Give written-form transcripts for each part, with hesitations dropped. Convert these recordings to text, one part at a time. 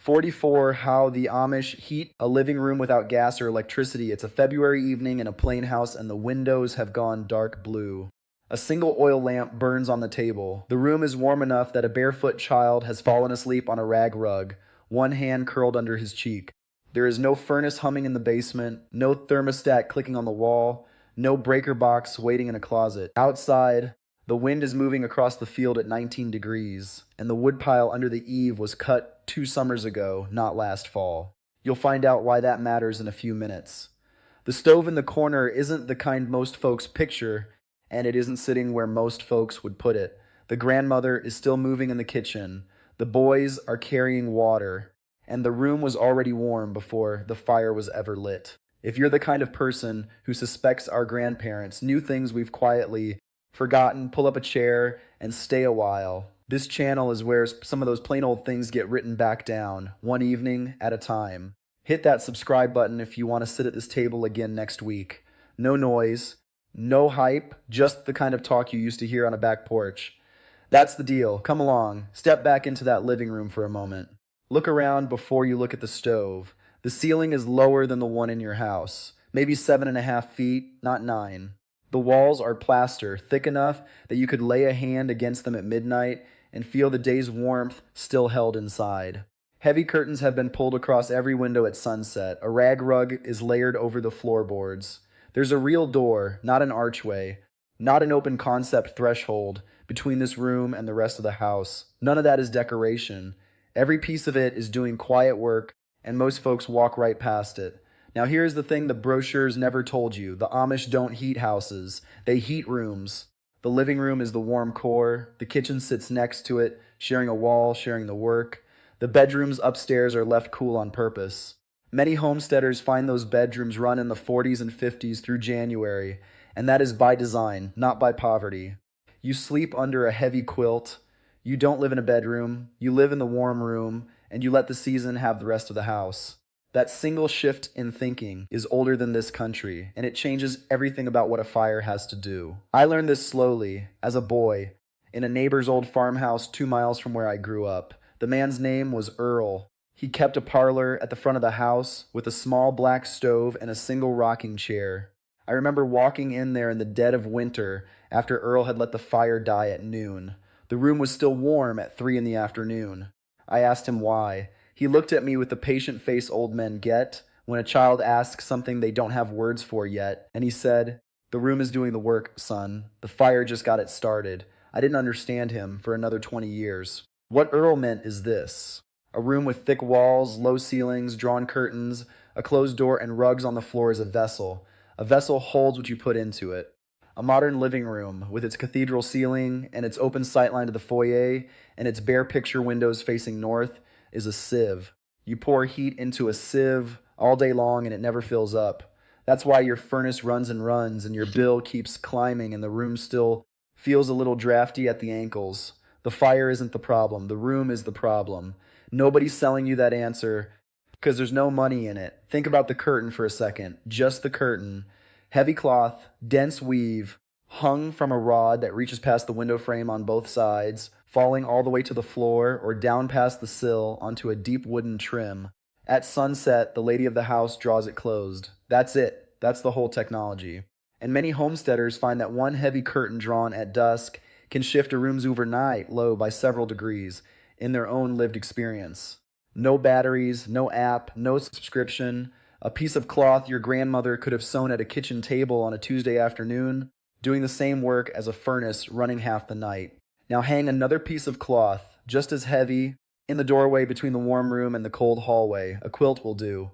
44. How the Amish heat a living room without gas or electricity. It's a February evening in a plain house and the windows have gone dark blue. A single oil lamp burns on the table. The room is warm enough that a barefoot child has fallen asleep on a rag rug, one hand curled under his cheek. There is no furnace humming in the basement, no thermostat clicking on the wall, no breaker box waiting in a closet. Outside, the wind is moving across the field at 19 degrees, and the woodpile under the eave was cut 2 summers ago, not last fall. You'll find out why that matters in a few minutes. The stove in the corner isn't the kind most folks picture, and it isn't sitting where most folks would put it. The grandmother is still moving in the kitchen. The boys are carrying water, and the room was already warm before the fire was ever lit. If you're the kind of person who suspects our grandparents knew things we've quietly forgotten, pull up a chair and stay a while. This channel is where some of those plain old things get written back down, one evening at a time. Hit that subscribe button if you want to sit at this table again next week. No noise, no hype, just the kind of talk you used to hear on a back porch. That's the deal. Come along. Step back into that living room for a moment. Look around before you look at the stove. The ceiling is lower than the one in your house. Maybe 7.5 feet, not 9. The walls are plaster, thick enough that you could lay a hand against them at midnight and feel the day's warmth still held inside. Heavy curtains have been pulled across every window at sunset. A rag rug is layered over the floorboards. There's a real door, not an archway, not an open concept threshold between this room and the rest of the house. None of that is decoration. Every piece of it is doing quiet work, and most folks walk right past it. Now here's the thing the brochures never told you. The Amish don't heat houses. They heat rooms. The living room is the warm core. The kitchen sits next to it, sharing a wall, sharing the work. The bedrooms upstairs are left cool on purpose. Many homesteaders find those bedrooms run in the 40s and 50s through January, and that is by design, not by poverty. You sleep under a heavy quilt. You don't live in a bedroom. You live in the warm room, and you let the season have the rest of the house. That single shift in thinking is older than this country, and it changes everything about what a fire has to do. I learned this slowly, as a boy, in a neighbor's old farmhouse 2 miles from where I grew up. The man's name was Earl. He kept a parlor at the front of the house with a small black stove and a single rocking chair. I remember walking in there in the dead of winter after Earl had let the fire die at noon. The room was still warm at 3 in the afternoon. I asked him why. He looked at me with the patient face old men get when a child asks something they don't have words for yet, and he said, "The room is doing the work, son. The fire just got it started." I didn't understand him for another 20 years. What Earl meant is this: a room with thick walls, low ceilings, drawn curtains, a closed door, and rugs on the floor is a vessel. A vessel holds what you put into it. A modern living room, with its cathedral ceiling and its open sightline to the foyer and its bare picture windows facing north, is a sieve. You pour heat into a sieve all day long and it never fills up. That's why your furnace runs and runs and your bill keeps climbing and the room still feels a little drafty at the ankles. The fire isn't the problem. The room is the problem. Nobody's selling you that answer because there's no money in it. Think about the curtain for a second. Just the curtain. Heavy cloth, dense weave, hung from a rod that reaches past the window frame on both sides, falling all the way to the floor or down past the sill onto a deep wooden trim. At sunset, the lady of the house draws it closed. That's it. That's the whole technology. And many homesteaders find that one heavy curtain drawn at dusk can shift a room's overnight low by several degrees in their own lived experience. No batteries, no app, no subscription. A piece of cloth your grandmother could have sewn at a kitchen table on a Tuesday afternoon, doing the same work as a furnace running half the night. Now hang another piece of cloth, just as heavy, in the doorway between the warm room and the cold hallway. A quilt will do.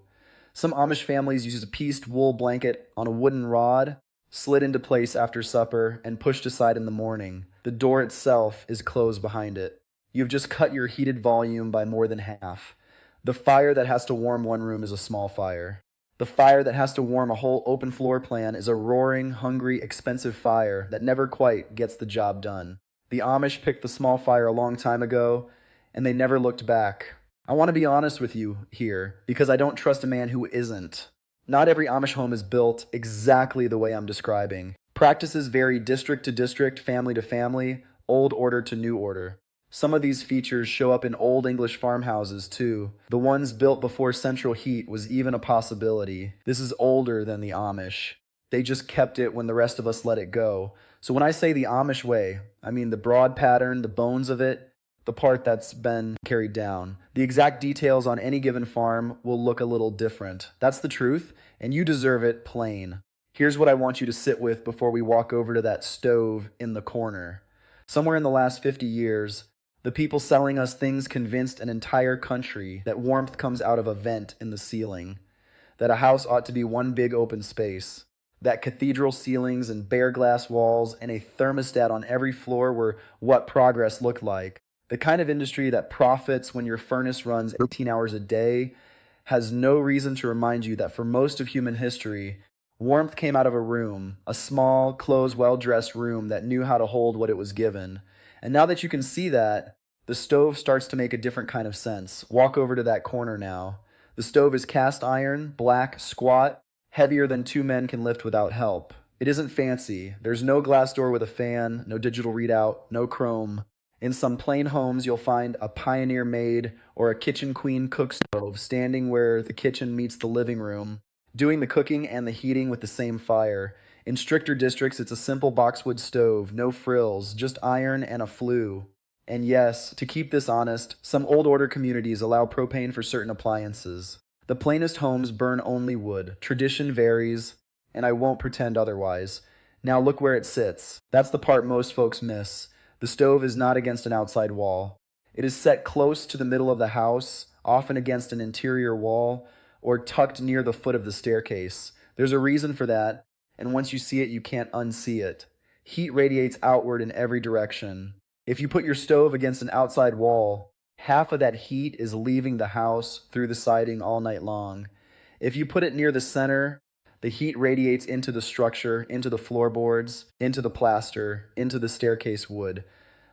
Some Amish families use a pieced wool blanket on a wooden rod, slid into place after supper, and pushed aside in the morning. The door itself is closed behind it. You've just cut your heated volume by more than half. The fire that has to warm one room is a small fire. The fire that has to warm a whole open floor plan is a roaring, hungry, expensive fire that never quite gets the job done. The Amish picked the small fire a long time ago, and they never looked back. I want to be honest with you here, because I don't trust a man who isn't. Not every Amish home is built exactly the way I'm describing. Practices vary district to district, family to family, old order to new order. Some of these features show up in old English farmhouses too, the ones built before central heat was even a possibility. This is older than the Amish. They just kept it when the rest of us let it go. So when I say the Amish way, I mean the broad pattern, the bones of it, the part that's been carried down. The exact details on any given farm will look a little different. That's the truth, and you deserve it plain. Here's what I want you to sit with before we walk over to that stove in the corner. Somewhere in the last 50 years, the people selling us things convinced an entire country that warmth comes out of a vent in the ceiling, that a house ought to be one big open space, that cathedral ceilings and bare glass walls and a thermostat on every floor were what progress looked like. The kind of industry that profits when your furnace runs 18 hours a day has no reason to remind you that for most of human history, warmth came out of a room, a small, closed, well-dressed room that knew how to hold what it was given. And now that you can see that, the stove starts to make a different kind of sense. Walk over to that corner now. The stove is cast iron, black, squat, heavier than two men can lift without help. It isn't fancy. There's no glass door with a fan, no digital readout, no chrome. In some plain homes, you'll find a Pioneer made or a kitchen queen cook stove standing where the kitchen meets the living room, doing the cooking and the heating with the same fire. In stricter districts, it's a simple boxwood stove, no frills, just iron and a flue. And yes, to keep this honest, some old order communities allow propane for certain appliances. The plainest homes burn only wood. Tradition varies, and I won't pretend otherwise. Now look where it sits. That's the part most folks miss. The stove is not against an outside wall. It is set close to the middle of the house, often against an interior wall, or tucked near the foot of the staircase. There's a reason for that, and once you see it, you can't unsee it. Heat radiates outward in every direction. If you put your stove against an outside wall, half of that heat is leaving the house through the siding all night long. If you put it near the center, the heat radiates into the structure, into the floorboards, into the plaster, into the staircase wood.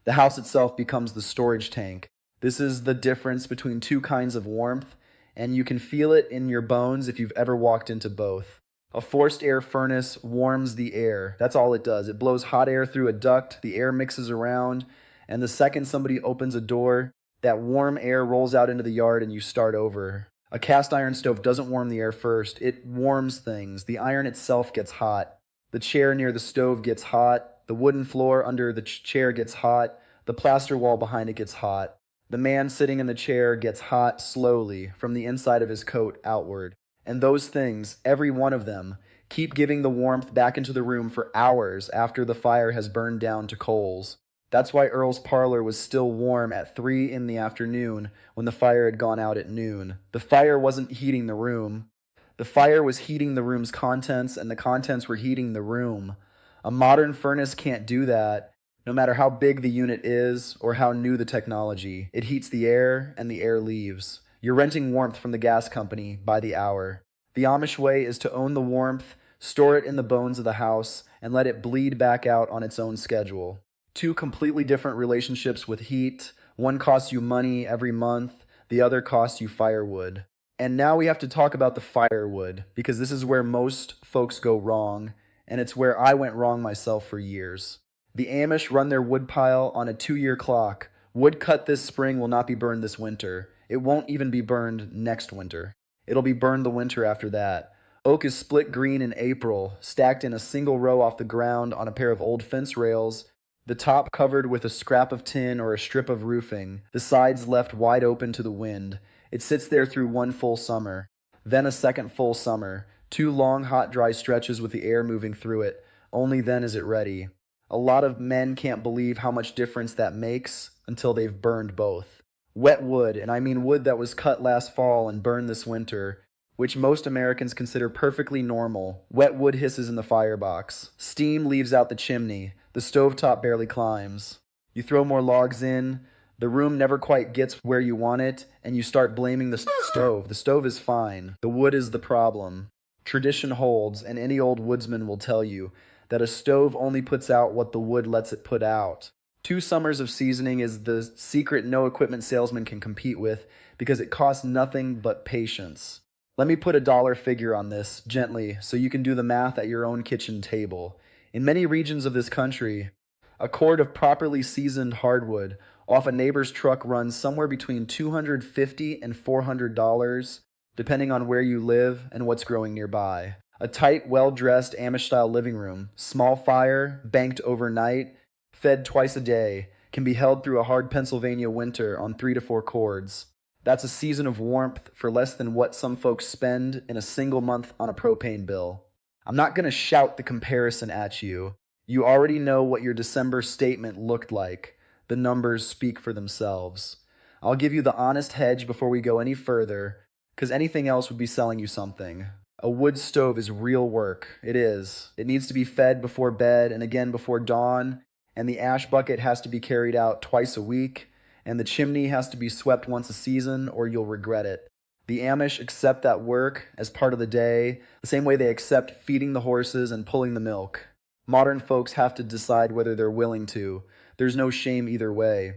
The house itself becomes the storage tank. This is the difference between two kinds of warmth, and you can feel it in your bones if you've ever walked into both. A forced air furnace warms the air. That's all it does. It blows hot air through a duct, the air mixes around, and the second somebody opens a door, that warm air rolls out into the yard and you start over. A cast iron stove doesn't warm the air first. It warms things. The iron itself gets hot. The chair near the stove gets hot. The wooden floor under the chair gets hot. The plaster wall behind it gets hot. The man sitting in the chair gets hot slowly from the inside of his coat outward. And those things, every one of them, keep giving the warmth back into the room for hours after the fire has burned down to coals. That's why Earl's parlor was still warm at 3 in the afternoon when the fire had gone out at noon. The fire wasn't heating the room. The fire was heating the room's contents, and the contents were heating the room. A modern furnace can't do that, no matter how big the unit is or how new the technology. It heats the air, and the air leaves. You're renting warmth from the gas company by the hour. The Amish way is to own the warmth, store it in the bones of the house, and let it bleed back out on its own schedule. Two completely different relationships with heat. One costs you money every month, the other costs you firewood. And now we have to talk about the firewood, because this is where most folks go wrong, and it's where I went wrong myself for years. The Amish run their woodpile on a 2-year clock. Wood cut this spring will not be burned this winter. It won't even be burned next winter. It'll be burned the winter after that. Oak is split green in April, stacked in a single row off the ground on a pair of old fence rails, the top covered with a scrap of tin or a strip of roofing, the sides left wide open to the wind. It sits there through one full summer, then a second full summer, 2 long, hot, dry stretches with the air moving through it. Only then is it ready. A lot of men can't believe how much difference that makes until they've burned both. Wet wood, and I mean wood that was cut last fall and burned this winter, which most Americans consider perfectly normal. Wet wood hisses in the firebox. Steam leaves out the chimney. The stovetop barely climbs. You throw more logs in, the room never quite gets where you want it, and you start blaming the stove. The stove is fine. The wood is the problem. Tradition holds, and any old woodsman will tell you, that a stove only puts out what the wood lets it put out. 2 summers of seasoning is the secret no equipment salesman can compete with because it costs nothing but patience. Let me put a dollar figure on this, gently, so you can do the math at your own kitchen table. In many regions of this country, a cord of properly seasoned hardwood, off a neighbor's truck runs somewhere between $250 and $400, depending on where you live and what's growing nearby. A tight, well-dressed Amish-style living room, small fire, banked overnight, fed twice a day, can be held through a hard Pennsylvania winter on 3 to 4 cords. That's a season of warmth for less than what some folks spend in a single month on a propane bill. I'm not going to shout the comparison at you. You already know what your December statement looked like. The numbers speak for themselves. I'll give you the honest hedge before we go any further, because anything else would be selling you something. A wood stove is real work. It is. It needs to be fed before bed and again before dawn, and the ash bucket has to be carried out twice a week, and the chimney has to be swept once a season, or you'll regret it. The Amish accept that work as part of the day, the same way they accept feeding the horses and pulling the milk. Modern folks have to decide whether they're willing to. There's no shame either way.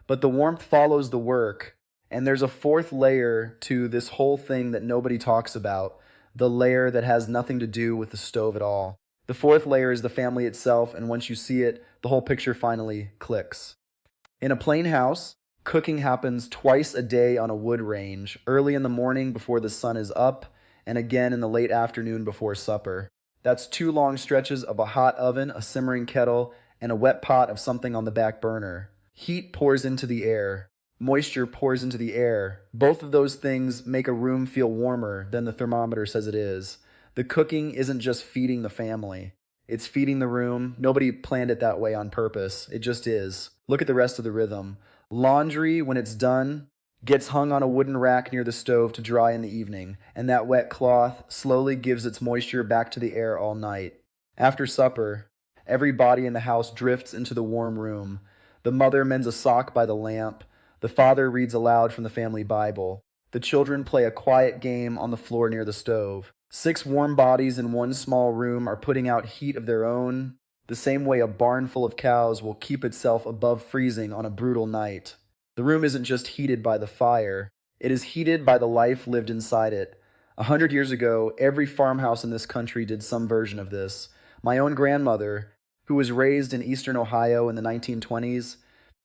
But the warmth follows the work, and there's a fourth layer to this whole thing that nobody talks about, the layer that has nothing to do with the stove at all. The fourth layer is the family itself, and once you see it, the whole picture finally clicks. In a plain house, cooking happens twice a day on a wood range, early in the morning before the sun is up, and again in the late afternoon before supper. That's 2 long stretches of a hot oven, a simmering kettle, and a wet pot of something on the back burner. Heat pours into the air. Moisture pours into the air. Both of those things make a room feel warmer than the thermometer says it is. The cooking isn't just feeding the family. It's feeding the room. Nobody planned it that way on purpose. It just is. Look at the rest of the rhythm. Laundry, when it's done, gets hung on a wooden rack near the stove to dry in the evening, and that wet cloth slowly gives its moisture back to the air all night. After supper, every body in the house drifts into the warm room. The mother mends a sock by the lamp. The father reads aloud from the family Bible. The children play a quiet game on the floor near the stove. 6 warm bodies in one small room are putting out heat of their own, the same way a barn full of cows will keep itself above freezing on a brutal night. The room isn't just heated by the fire, it is heated by the life lived inside it. 100 years ago, every farmhouse in this country did some version of this. My own grandmother, who was raised in eastern Ohio in the 1920s,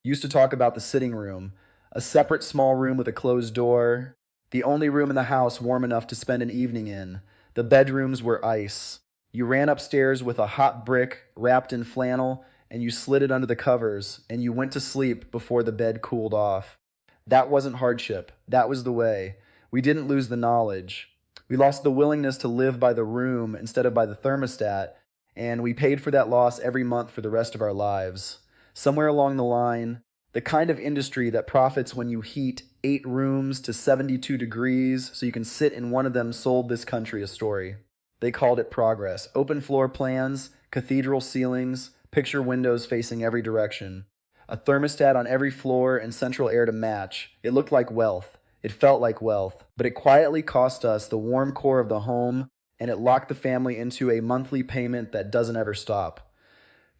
used to talk about the sitting room, a separate small room with a closed door, the only room in the house warm enough to spend an evening in. The bedrooms were ice. You ran upstairs with a hot brick wrapped in flannel, and you slid it under the covers, and you went to sleep before the bed cooled off. That wasn't hardship. That was the way. We didn't lose the knowledge. We lost the willingness to live by the room instead of by the thermostat, and we paid for that loss every month for the rest of our lives. Somewhere along the line, the kind of industry that profits when you heat 8 rooms to 72 degrees so you can sit in one of them sold this country a story. They called it progress. Open floor plans, cathedral ceilings, picture windows facing every direction. A thermostat on every floor and central air to match. It looked like wealth. It felt like wealth. But it quietly cost us the warm core of the home, and it locked the family into a monthly payment that doesn't ever stop.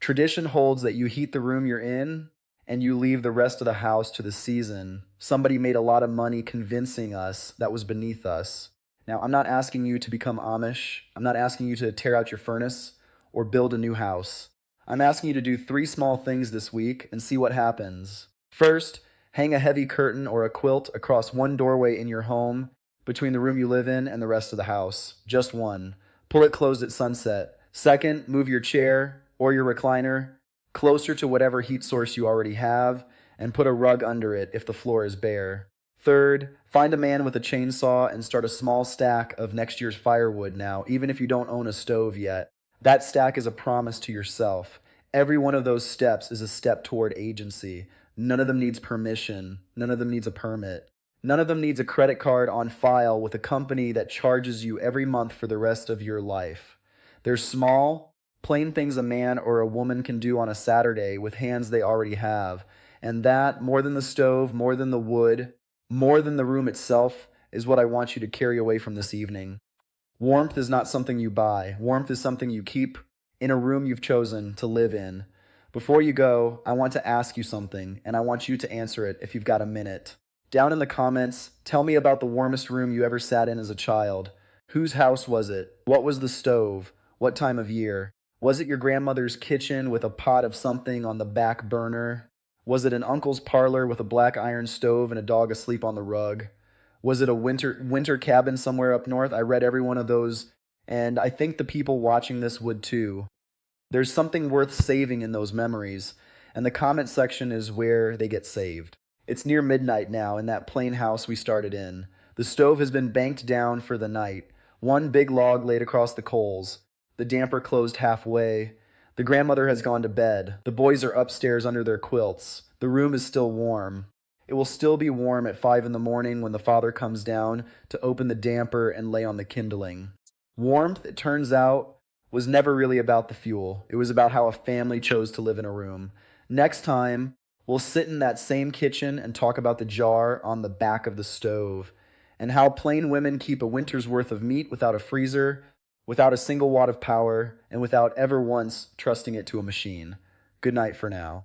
Tradition holds that you heat the room you're in, and you leave the rest of the house to the season. Somebody made a lot of money convincing us that was beneath us. Now, I'm not asking you to become Amish. I'm not asking you to tear out your furnace or build a new house. I'm asking you to do 3 small things this week and see what happens. First, hang a heavy curtain or a quilt across one doorway in your home between the room you live in and the rest of the house. Just one. Pull it closed at sunset. Second, move your chair or your recliner closer to whatever heat source you already have, and put a rug under it if the floor is bare. Third, find a man with a chainsaw and start a small stack of next year's firewood now, even if you don't own a stove yet. That stack is a promise to yourself. Every one of those steps is a step toward agency. None of them needs permission. None of them needs a permit. None of them needs a credit card on file with a company that charges you every month for the rest of your life. They're small, plain things a man or a woman can do on a Saturday with hands they already have. And that, more than the stove, more than the wood, more than the room itself, is what I want you to carry away from this evening. Warmth is not something you buy. Warmth is something you keep in a room you've chosen to live in. Before you go, I want to ask you something, and I want you to answer it if you've got a minute. Down in the comments, tell me about the warmest room you ever sat in as a child. Whose house was it? What was the stove? What time of year? Was it your grandmother's kitchen with a pot of something on the back burner? Was it an uncle's parlor with a black iron stove and a dog asleep on the rug? Was it a winter cabin somewhere up north? I read every one of those, and I think the people watching this would too. There's something worth saving in those memories, and the comment section is where they get saved. It's near midnight now in that plain house we started in. The stove has been banked down for the night, one big log laid across the coals, the damper closed halfway. The grandmother has gone to bed. The boys are upstairs under their quilts. The room is still warm. It will still be warm at 5 in the morning when the father comes down to open the damper and lay on the kindling. Warmth, it turns out, was never really about the fuel. It was about how a family chose to live in a room. Next time, we'll sit in that same kitchen and talk about the jar on the back of the stove, and how plain women keep a winter's worth of meat without a freezer, without a single watt of power, and without ever once trusting it to a machine. Good night for now.